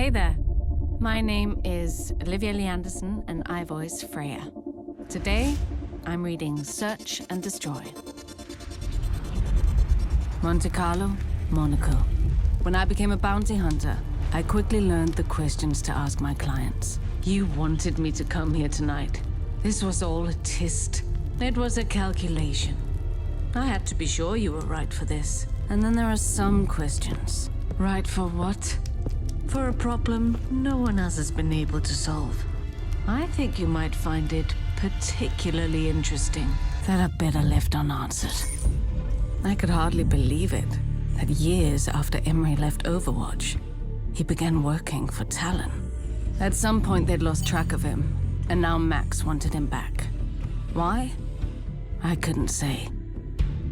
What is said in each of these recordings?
Hey there. My name is Olivia Lee Anderson, and I voice Freya. Today, I'm reading Search and Destroy. Monte Carlo, Monaco. When I became a bounty hunter, I quickly learned the questions to ask my clients. You wanted me to come here tonight. This was all a test. It was a calculation. I had to be sure you were right for this. And then there are some questions. Right for what? For a problem no one else has been able to solve. I think you might find it particularly interesting. That are better left unanswered. I could hardly believe it, that years after Emery left Overwatch, he began working for Talon. At some point they'd lost track of him, and now Max wanted him back. Why? I couldn't say.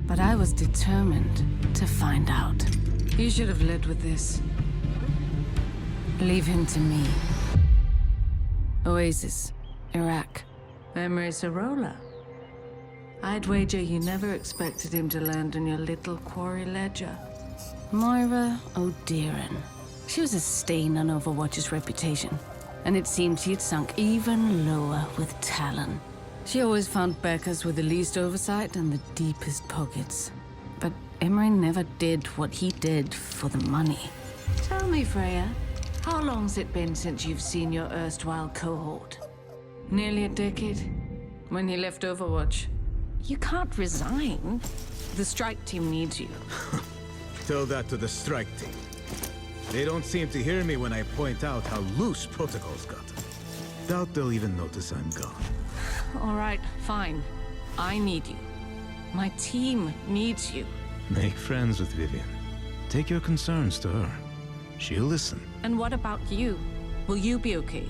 But I was determined to find out. You should have led with this. Leave him to me. Oasis, Iraq. Emery Sorolla. I'd wager you never expected him to land on your little quarry ledger. Moira O'Dearon. She was a stain on Overwatch's reputation, and it seemed she'd sunk even lower with Talon. She always found Beckers with the least oversight and the deepest pockets. But Emery never did what he did for the money. Tell me, Freya, how long's it been since you've seen your erstwhile cohort? Nearly a decade. When he left Overwatch. You can't resign. The strike team needs you. Tell that to the strike team. They don't seem to hear me when I point out how loose protocols got. Doubt they'll even notice I'm gone. All right, fine. I need you. My team needs you. Make friends with Vivian. Take your concerns to her. She'll listen. And what about you? Will you be okay?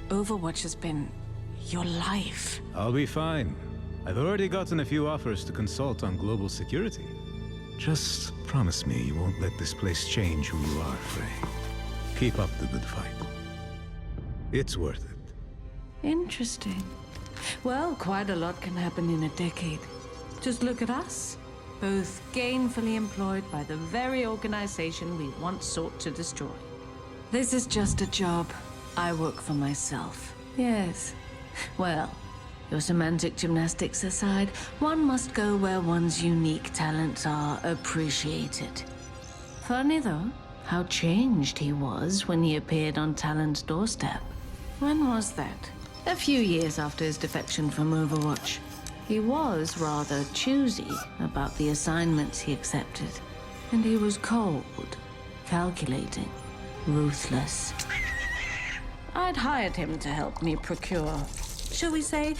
Overwatch has been your life. I'll be fine. I've already gotten a few offers to consult on global security. Just promise me you won't let this place change who you are, Frey. Keep up the good fight. It's worth it. Interesting. Well, quite a lot can happen in a decade. Just look at us. Both gainfully employed by the very organization we once sought to destroy. This is just a job. I work for myself. Yes. Well, your semantic gymnastics aside, one must go where one's unique talents are appreciated. Funny though, how changed he was when he appeared on Talon's doorstep. When was that? A few years after his defection from Overwatch. He was rather choosy about the assignments he accepted. And he was cold, calculating, ruthless. I'd hired him to help me procure, shall we say,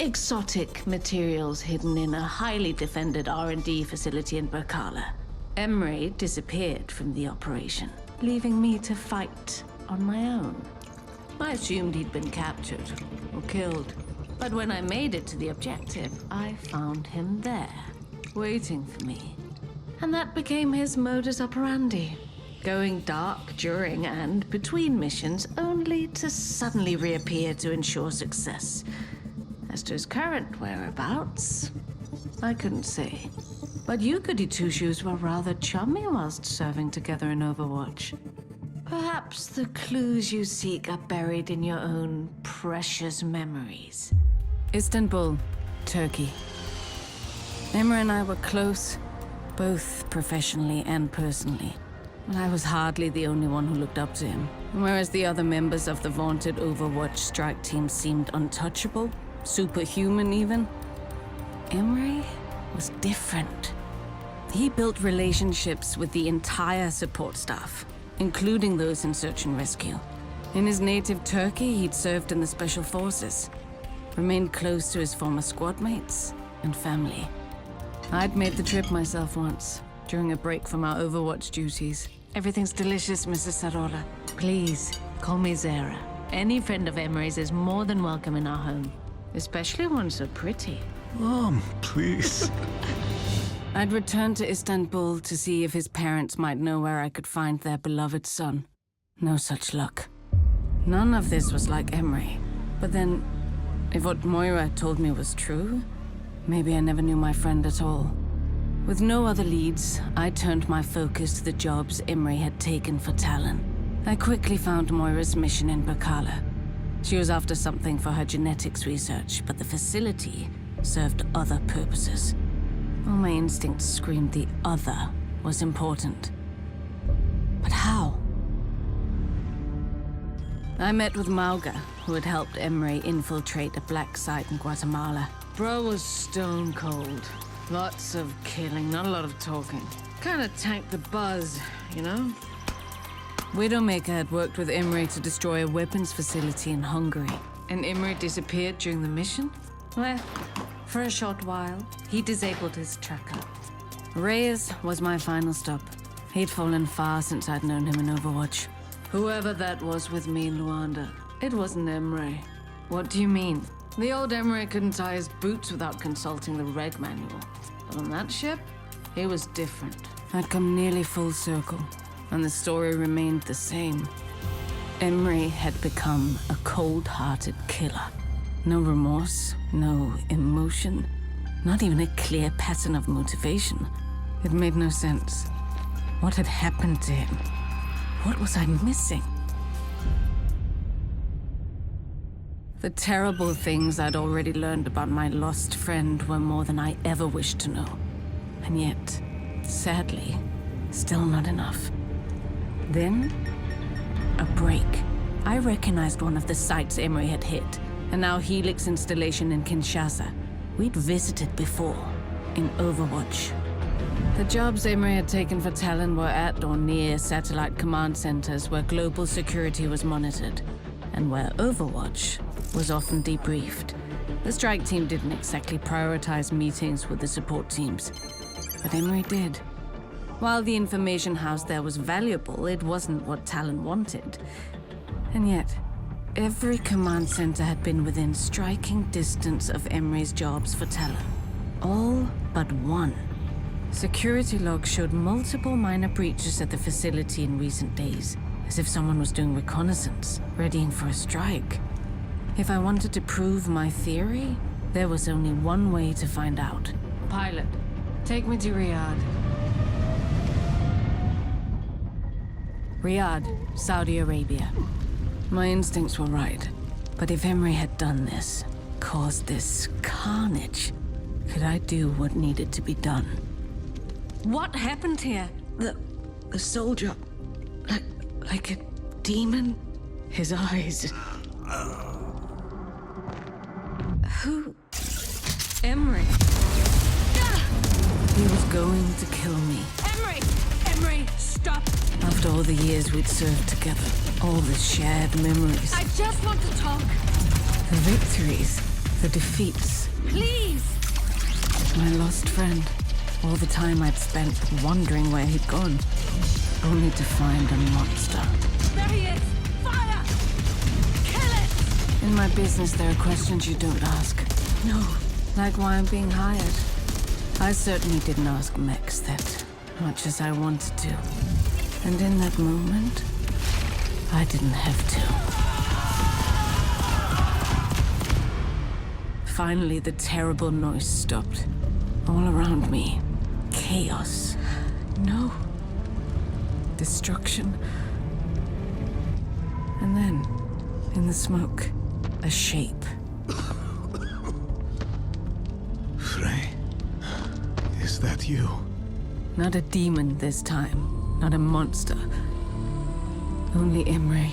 exotic materials hidden in a highly defended R&D facility in Berkala. Emery disappeared from the operation, leaving me to fight on my own. I assumed he'd been captured or killed. But when I made it to the objective, I found him there, waiting for me. And that became his modus operandi. Going dark during and between missions, only to suddenly reappear to ensure success. As to his current whereabouts, I couldn't say. But you goody two-shoes were rather chummy whilst serving together in Overwatch. Perhaps the clues you seek are buried in your own precious memories. Istanbul, Turkey. Emery and I were close, both professionally and personally. But I was hardly the only one who looked up to him. Whereas the other members of the vaunted Overwatch strike team seemed untouchable, superhuman even, Emery was different. He built relationships with the entire support staff, including those in search and rescue. In his native Turkey, he'd served in the special forces, remained close to his former squad mates and family. I'd made the trip myself once, during a break from our Overwatch duties. Everything's delicious, Mrs. Sorolla. Please, call me Zara. Any friend of Emery's is more than welcome in our home, especially one so pretty. Mom, please. I'd returned to Istanbul to see if his parents might know where I could find their beloved son. No such luck. None of this was like Emery. But then, if what Moira told me was true, maybe I never knew my friend at all. With no other leads, I turned my focus to the jobs Emery had taken for Talon. I quickly found Moira's mission in Bacala. She was after something for her genetics research, but the facility served other purposes. All my instincts screamed the other was important. But how? I met with Mauga, who had helped Emre infiltrate a black site in Guatemala. Bro was stone cold. Lots of killing, not a lot of talking. Kinda tanked the buzz, you know? Widowmaker had worked with Emre to destroy a weapons facility in Hungary. And Emre disappeared during the mission? Well, for a short while, he disabled his tracker. Reyes was my final stop. He'd fallen far since I'd known him in Overwatch. Whoever that was with me in Luanda, it wasn't Emre. What do you mean? The old Emre couldn't tie his boots without consulting the Red Manual. But on that ship, he was different. I'd come nearly full circle, and the story remained the same. Emre had become a cold-hearted killer. No remorse, no emotion, not even a clear pattern of motivation. It made no sense. What had happened to him? What was I missing? The terrible things I'd already learned about my lost friend were more than I ever wished to know. And yet, sadly, still not enough. Then, a break. I recognized one of the sites Emre had hit, and now Helix installation in Kinshasa. We'd visited before, in Overwatch. The jobs Emre had taken for Talon were at or near satellite command centers where global security was monitored, and where Overwatch was often debriefed. The strike team didn't exactly prioritize meetings with the support teams, but Emre did. While the information housed there was valuable, it wasn't what Talon wanted. And yet, every command center had been within striking distance of Emre's jobs for Talon. All but one. Security logs showed multiple minor breaches at the facility in recent days, as if someone was doing reconnaissance, readying for a strike. If I wanted to prove my theory, there was only one way to find out. Pilot, take me to Riyadh. Riyadh, Saudi Arabia. My instincts were right, but if Emre had done this, caused this carnage, could I do what needed to be done? What happened here? The soldier, like a demon. His eyes. Who? Emre. He was going to kill me. Emre, stop! After all the years we'd served together, all the shared memories. I just want to talk. The victories, the defeats. Please! My lost friend. All the time I'd spent wondering where he'd gone, only to find a monster. There he is! Fire! Kill it! In my business, there are questions you don't ask. No. Like why I'm being hired. I certainly didn't ask Mex that, much as I wanted to. And in that moment, I didn't have to. Finally, the terrible noise stopped. All around me. Chaos. No. Destruction. And then, in the smoke, a shape. Frey, is that you? Not a demon this time. Not a monster. Only Emre.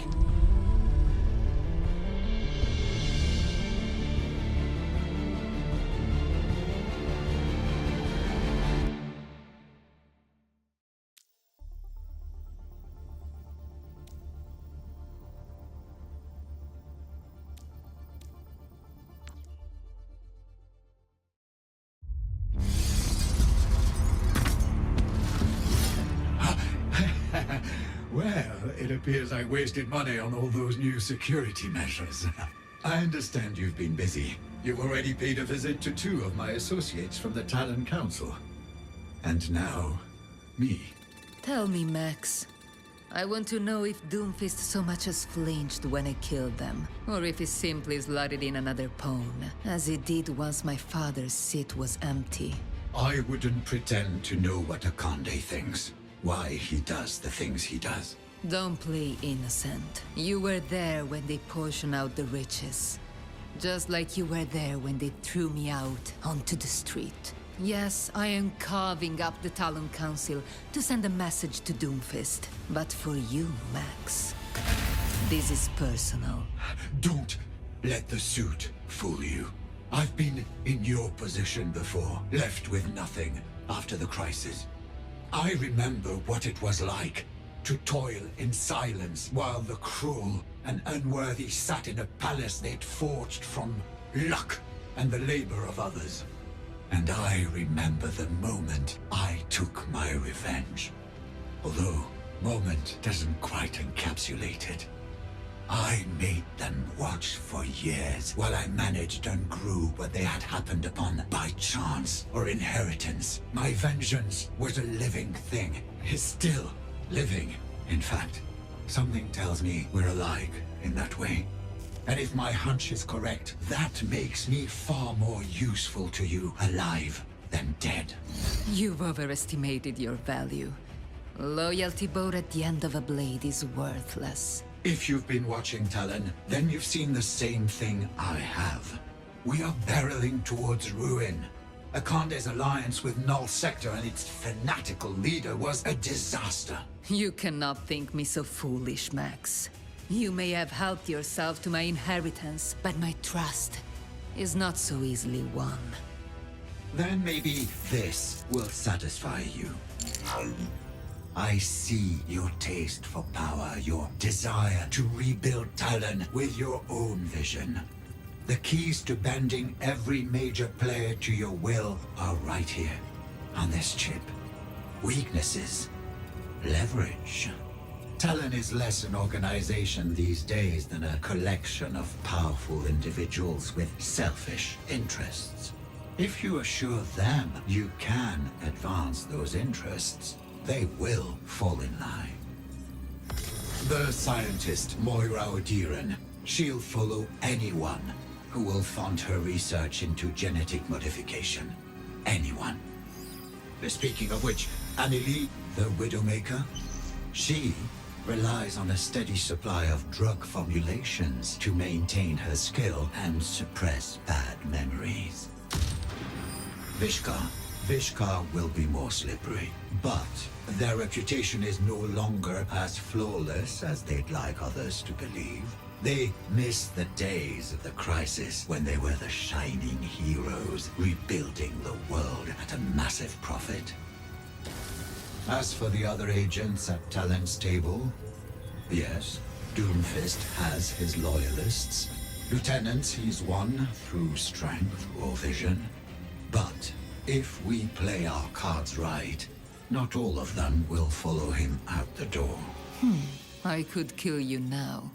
Well, it appears I wasted money on all those new security measures. I understand you've been busy. You've already paid a visit to 2 of my associates from the Talon Council. And now, me. Tell me, Max. I want to know if Doomfist so much as flinched when I killed them, or if he simply slotted in another pawn, as he did once my father's seat was empty. I wouldn't pretend to know what Akande thinks. Why he does the things he does. Don't play innocent. You were there when they portioned out the riches. Just like you were there when they threw me out onto the street. Yes, I am carving up the Talon Council to send a message to Doomfist. But for you, Max, this is personal. Don't let the suit fool you. I've been in your position before, left with nothing after the crisis. I remember what it was like to toil in silence while the cruel and unworthy sat in a palace they'd forged from luck and the labor of others. And I remember the moment I took my revenge. Although moment doesn't quite encapsulate it. I made them watch for years while I managed and grew what they had happened upon by chance or inheritance. My vengeance was a living thing, is still living. In fact, something tells me we're alike in that way. And if my hunch is correct, that makes me far more useful to you alive than dead. You've overestimated your value. Loyalty bow at the end of a blade is worthless. If you've been watching Talon, then you've seen the same thing I have. We are barreling towards ruin. Akande's alliance with Null Sector and its fanatical leader was a disaster. You cannot think me so foolish, Max. You may have helped yourself to my inheritance, but my trust is not so easily won. Then maybe this will satisfy you. I see your taste for power, your desire to rebuild Talon with your own vision. The keys to bending every major player to your will are right here, on this chip. Weaknesses, leverage. Talon is less an organization these days than a collection of powerful individuals with selfish interests. If you assure them you can advance those interests, they will fall in line. The scientist Moira Odiran, she'll follow anyone who will fund her research into genetic modification. Anyone. Speaking of which, Annelie, the Widowmaker, she relies on a steady supply of drug formulations to maintain her skill and suppress bad memories. Vishkar will be more slippery, but their reputation is no longer as flawless as they'd like others to believe. They miss the days of the crisis when they were the shining heroes, rebuilding the world at a massive profit. As for the other agents at Talon's table, yes, Doomfist has his loyalists. Lieutenants he's won through strength or vision. But if we play our cards right, not all of them will follow him out the door. I could kill you now.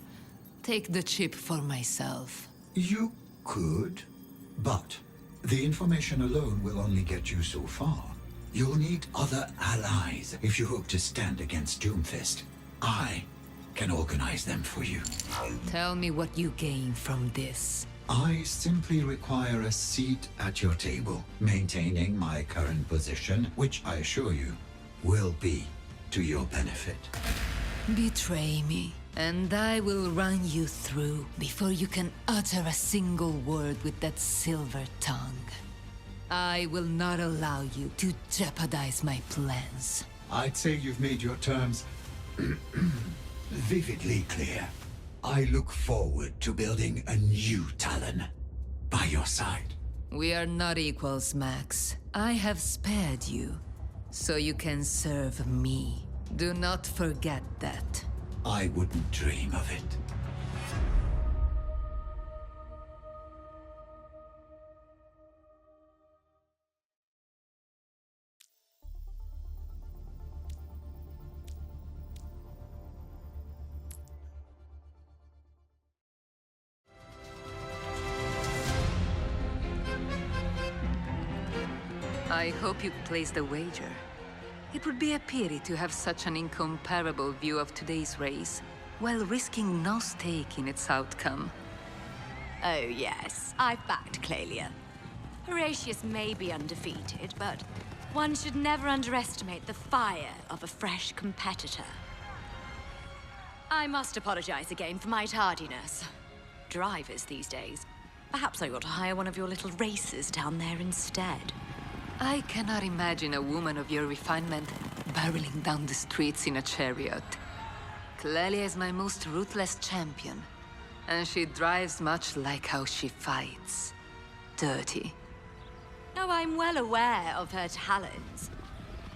Take the chip for myself. You could, but the information alone will only get you so far. You'll need other allies if you hope to stand against Doomfist. I can organize them for you. Tell me what you gain from this. I simply require a seat at your table, maintaining my current position, which I assure you will be to your benefit. Betray me, and I will run you through before you can utter a single word with that silver tongue. I will not allow you to jeopardize my plans. I'd say you've made your terms vividly clear. I look forward to building a new Talon by your side. We are not equals, Max. I have spared you, so you can serve me. Do not forget that. I wouldn't dream of it. I hope you placed a wager. It would be a pity to have such an incomparable view of today's race, while risking no stake in its outcome. Oh yes, I've backed Clelia. Horatius may be undefeated, but one should never underestimate the fire of a fresh competitor. I must apologize again for my tardiness. Drivers these days. Perhaps I ought to hire one of your little racers down there instead. I cannot imagine a woman of your refinement barreling down the streets in a chariot. Clelia is my most ruthless champion, and she drives much like how she fights. Dirty. Oh, I'm well aware of her talents.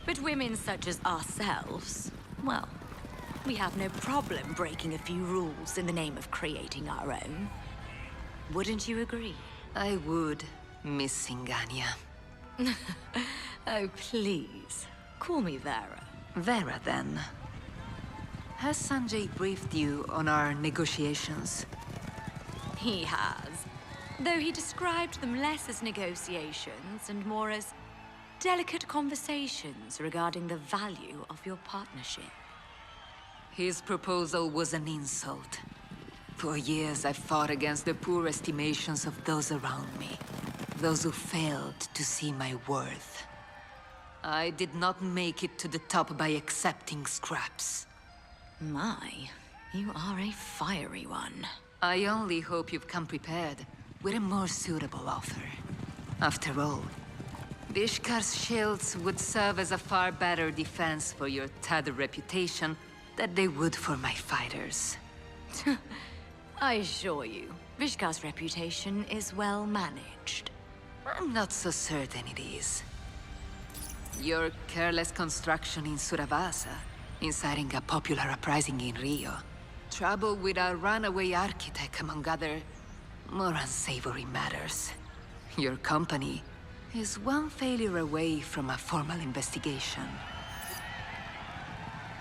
But women such as ourselves, well, we have no problem breaking a few rules in the name of creating our own. Wouldn't you agree? I would, Miss Singania. Oh, please. Call me Vera. Vera, then. Has Sanjay briefed you on our negotiations? He has. Though he described them less as negotiations and more as delicate conversations regarding the value of your partnership. His proposal was an insult. For years, I've fought against the poor estimations of those around me. Those who failed to see my worth. I did not make it to the top by accepting scraps. My, you are a fiery one. I only hope you've come prepared with a more suitable offer. After all, Vishkar's shields would serve as a far better defense for your tattered reputation than they would for my fighters. I assure you, Vishkar's reputation is well managed. I'm not so certain it is. Your careless construction in Suravasa, inciting a popular uprising in Rio, trouble with a runaway architect, among other more unsavory matters. Your company is one failure away from a formal investigation.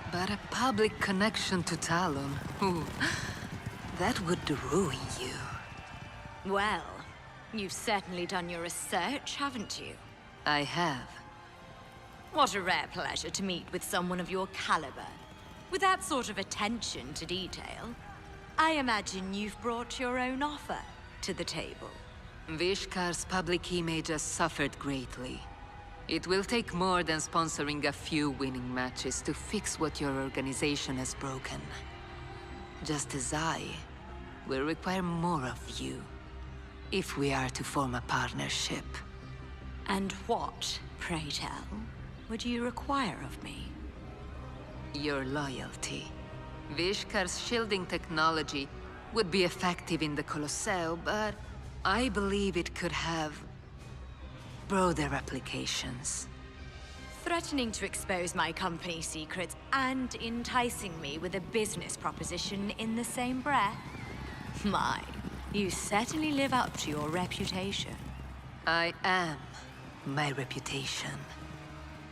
But a public connection to Talon, ooh, that would ruin you. Well, you've certainly done your research, haven't you? I have. What a rare pleasure to meet with someone of your caliber. With that sort of attention to detail, I imagine you've brought your own offer to the table. Vishkar's public image has suffered greatly. It will take more than sponsoring a few winning matches to fix what your organization has broken. Just as I will require more of you, if we are to form a partnership. And what, pray tell, would you require of me? Your loyalty. Vishkar's shielding technology would be effective in the Colosseo, but I believe it could have broader applications. Threatening to expose my company secrets and enticing me with a business proposition in the same breath? My, you certainly live up to your reputation. I am my reputation.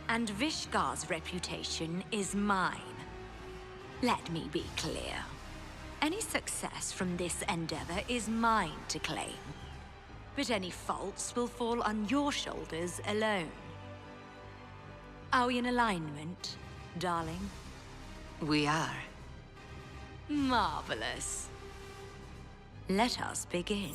And Vishkar's reputation is mine. Let me be clear. Any success from this endeavor is mine to claim. But any faults will fall on your shoulders alone. Are we in alignment, darling? We are. Marvelous. Let us begin.